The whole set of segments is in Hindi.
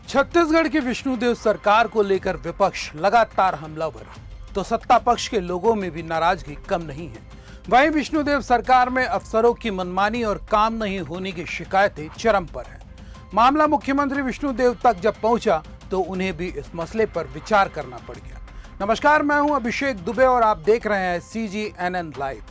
छत्तीसगढ़ की विष्णुदेव सरकार को लेकर विपक्ष लगातार हमलावर है, तो सत्ता पक्ष के लोगों में भी नाराजगी कम नहीं है। वहीं विष्णुदेव सरकार में अफसरों की मनमानी और काम नहीं होने की शिकायतें चरम पर हैं। मामला मुख्यमंत्री विष्णुदेव तक जब पहुंचा तो उन्हें भी इस मसले पर विचार करना पड़ गया। नमस्कार, मैं हूं अभिषेक दुबे और आप देख रहे हैं CGNN लाइव।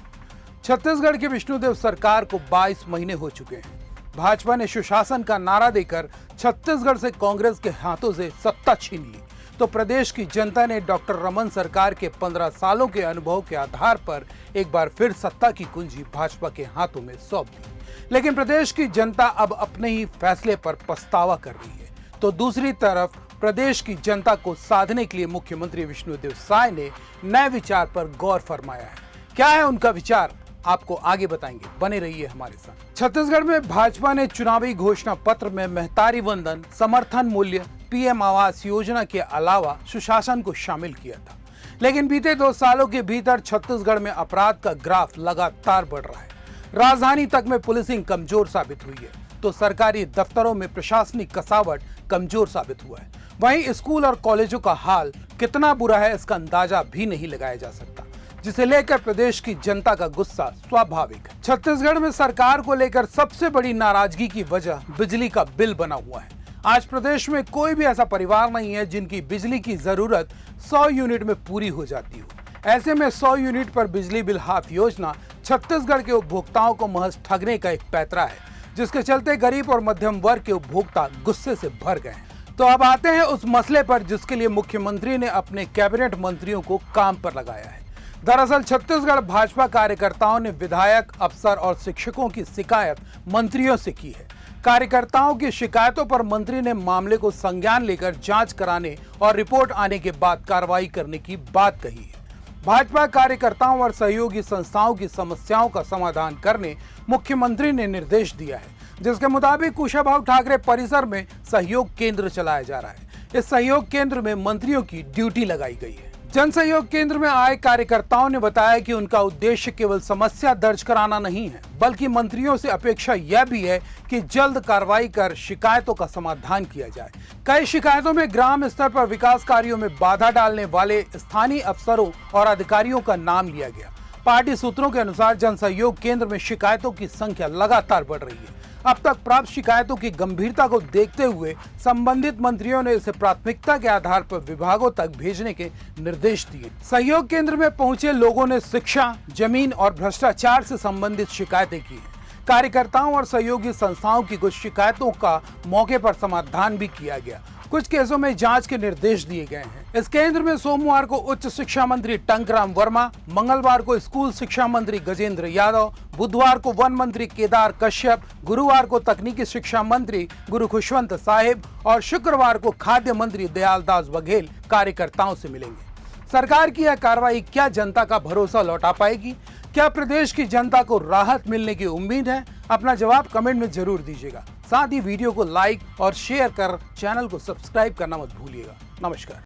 छत्तीसगढ़ की विष्णुदेव सरकार को 22 महीने हो चुके हैं। भाजपा ने सुशासन का नारा देकर छत्तीसगढ़ से कांग्रेस के हाथों से सत्ता छीन ली, तो प्रदेश की जनता ने डॉक्टर रमन सरकार के 15 सालों के अनुभव के आधार पर एक बार फिर सत्ता की कुंजी भाजपा के हाथों में सौंप दी। लेकिन प्रदेश की जनता अब अपने ही फैसले पर पछतावा कर रही है, तो दूसरी तरफ प्रदेश की जनता को साधने के लिए मुख्यमंत्री विष्णुदेव साय ने नए विचार पर गौर फरमाया है। क्या है उनका विचार, आपको आगे बताएंगे, बने रहिए हमारे साथ। छत्तीसगढ़ में भाजपा ने चुनावी घोषणा पत्र में महतारी वंदन, समर्थन मूल्य, PM आवास योजना के अलावा सुशासन को शामिल किया था। लेकिन बीते 2 सालों के भीतर छत्तीसगढ़ में अपराध का ग्राफ लगातार बढ़ रहा है। राजधानी तक में पुलिसिंग कमजोर साबित हुई है, तो सरकारी दफ्तरों में प्रशासनिक कसावट कमजोर साबित हुआ है। वहीं स्कूल और कॉलेजों का हाल कितना बुरा है इसका अंदाजा भी नहीं लगाया जा सकता, जिसे लेकर प्रदेश की जनता का गुस्सा स्वाभाविक है। छत्तीसगढ़ में सरकार को लेकर सबसे बड़ी नाराजगी की वजह बिजली का बिल बना हुआ है। आज प्रदेश में कोई भी ऐसा परिवार नहीं है जिनकी बिजली की जरूरत 100 यूनिट में पूरी हो जाती हो। ऐसे में 100 यूनिट पर बिजली बिल हाफ योजना छत्तीसगढ़ के उपभोक्ताओं को महज ठगने का एक पैंतरा है, जिसके चलते गरीब और मध्यम वर्ग के उपभोक्ता गुस्से से भर गए हैं। तो अब आते हैं उस मसले पर जिसके लिए मुख्यमंत्री ने अपने कैबिनेट मंत्रियों को काम पर लगाया है। दरअसल छत्तीसगढ़ भाजपा कार्यकर्ताओं ने विधायक, अफसर और शिक्षकों की शिकायत मंत्रियों से की है। कार्यकर्ताओं की शिकायतों पर मंत्री ने मामले को संज्ञान लेकर जांच कराने और रिपोर्ट आने के बाद कार्रवाई करने की बात कही है। भाजपा कार्यकर्ताओं और सहयोगी संस्थाओं की समस्याओं का समाधान करने मुख्यमंत्री ने निर्देश दिया है, जिसके मुताबिक कुशाभाऊ ठाकरे परिसर में सहयोग केंद्र चलाया जा रहा है। इस सहयोग केंद्र में मंत्रियों की ड्यूटी लगाई गई है। जन सहयोग केंद्र में आए कार्यकर्ताओं ने बताया कि उनका उद्देश्य केवल समस्या दर्ज कराना नहीं है, बल्कि मंत्रियों से अपेक्षा यह भी है कि जल्द कार्रवाई कर शिकायतों का समाधान किया जाए। कई शिकायतों में ग्राम स्तर पर विकास कार्यों में बाधा डालने वाले स्थानीय अफसरों और अधिकारियों का नाम लिया गया। पार्टी सूत्रों के अनुसार जन सहयोग केंद्र में शिकायतों की संख्या लगातार बढ़ रही है। अब तक प्राप्त शिकायतों की गंभीरता को देखते हुए संबंधित मंत्रियों ने इसे प्राथमिकता के आधार पर विभागों तक भेजने के निर्देश दिए। सहयोग केंद्र में पहुंचे लोगों ने शिक्षा, जमीन और भ्रष्टाचार से संबंधित शिकायतें की हैं। कार्यकर्ताओं और सहयोगी संस्थाओं की कुछ शिकायतों का मौके पर समाधान भी किया गया। कुछ केसों में जांच के निर्देश दिए गए हैं। इस केंद्र में सोमवार को उच्च शिक्षा मंत्री टंकराम वर्मा, मंगलवार को स्कूल शिक्षा मंत्री गजेंद्र यादव, बुधवार को वन मंत्री केदार कश्यप, गुरुवार को तकनीकी शिक्षा मंत्री गुरु खुशवंत साहिब और शुक्रवार को खाद्य मंत्री दयालदास बघेल कार्यकर्ताओं से मिलेंगे। सरकार की यह कार्रवाई क्या जनता का भरोसा लौटा पाएगी? क्या प्रदेश की जनता को राहत मिलने की उम्मीद है? अपना जवाब कमेंट में जरूर दीजिएगा। साथ ही वीडियो को लाइक और शेयर कर चैनल को सब्सक्राइब करना मत भूलिएगा। नमस्कार।